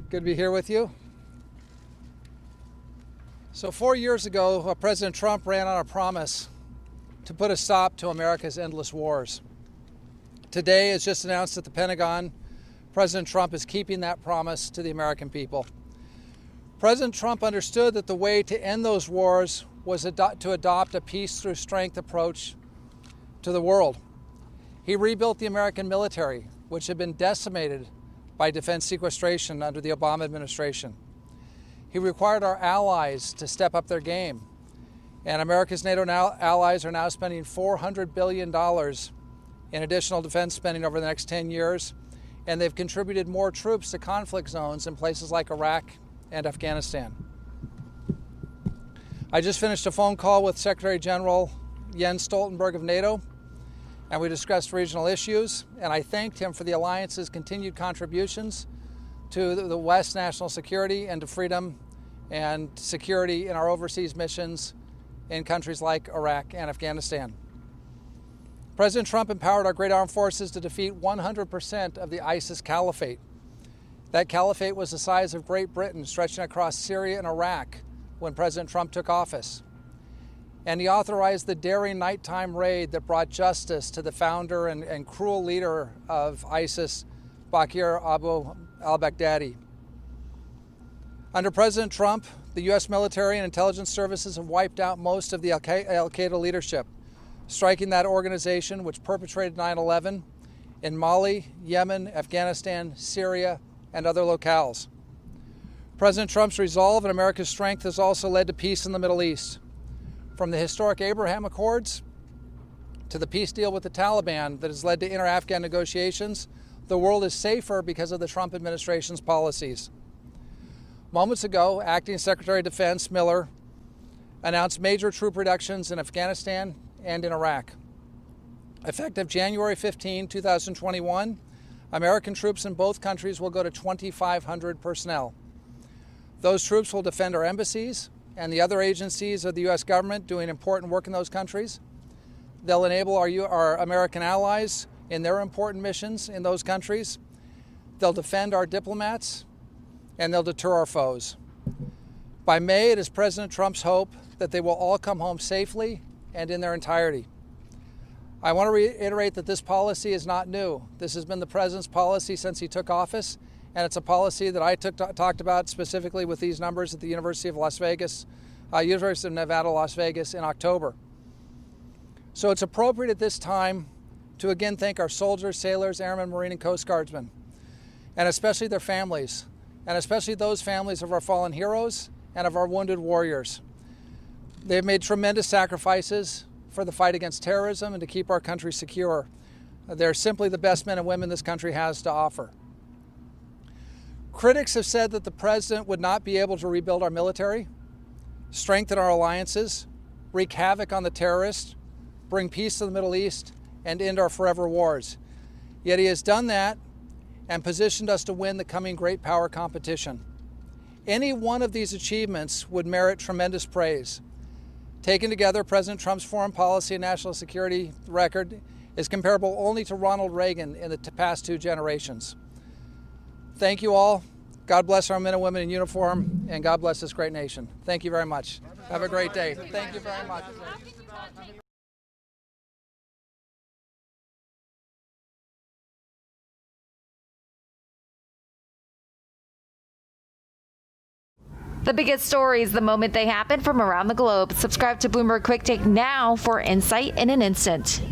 Good to be here with you. So 4 years ago, President Trump ran on a promise to put a stop to America's endless wars. Today, as just announced at the Pentagon, President Trump is keeping that promise to the American people. President Trump understood that the way to end those wars was to adopt a peace through strength approach to the world. He rebuilt the American military, which had been decimated by defense sequestration under the Obama administration. He required our allies to step up their game. And America's NATO allies are now spending $400 billion in additional defense spending over the next 10 years. And they've contributed more troops to conflict zones in places like Iraq and Afghanistan. I just finished a phone call with Secretary General Jens Stoltenberg of NATO, and we discussed regional issues, and I thanked him for the alliance's continued contributions to the West's national security and to freedom and security in our overseas missions in countries like Iraq and Afghanistan. President Trump empowered our great armed forces to defeat 100% of the ISIS caliphate. That caliphate was the size of Great Britain, stretching across Syria and Iraq when President Trump took office. And he authorized the daring nighttime raid that brought justice to the founder and cruel leader of ISIS, Bakr Abu al-Baghdadi. Under President Trump, the U.S. military and intelligence services have wiped out most of the al-Qaeda leadership, striking that organization which perpetrated 9/11 in Mali, Yemen, Afghanistan, Syria, and other locales. President Trump's resolve and America's strength has also led to peace in the Middle East. From the historic Abraham Accords to the peace deal with the Taliban that has led to inter-Afghan negotiations, the world is safer because of the Trump administration's policies. Moments ago, Acting Secretary of Defense Miller announced major troop reductions in Afghanistan and in Iraq. Effective January 15, 2021, American troops in both countries will go to 2,500 personnel. Those troops will defend our embassies and the other agencies of the U.S. government doing important work in those countries. They'll enable our American allies in their important missions in those countries. They'll defend our diplomats, and they'll deter our foes. By May, it is President Trump's hope that they will all come home safely and in their entirety. I want to reiterate that this policy is not new. This has been the President's policy since he took office, and it's a policy that I talked about specifically with these numbers at the University of Nevada, Las Vegas in October. So it's appropriate at this time to again thank our soldiers, sailors, airmen, Marine, and Coast Guardsmen, and especially their families, and especially those families of our fallen heroes and of our wounded warriors. They've made tremendous sacrifices for the fight against terrorism and to keep our country secure. They're simply the best men and women this country has to offer. Critics have said that the president would not be able to rebuild our military, strengthen our alliances, wreak havoc on the terrorists, bring peace to the Middle East, and end our forever wars. Yet he has done that and positioned us to win the coming great power competition. Any one of these achievements would merit tremendous praise. Taken together, President Trump's foreign policy and national security record is comparable only to Ronald Reagan in the past two generations. Thank you all. God bless our men and women in uniform, and God bless this great nation. Thank you very much. Have a great day. Thank you very much. The biggest stories the moment they happen from around the globe. Subscribe to Bloomberg Quick Take now for insight in an instant.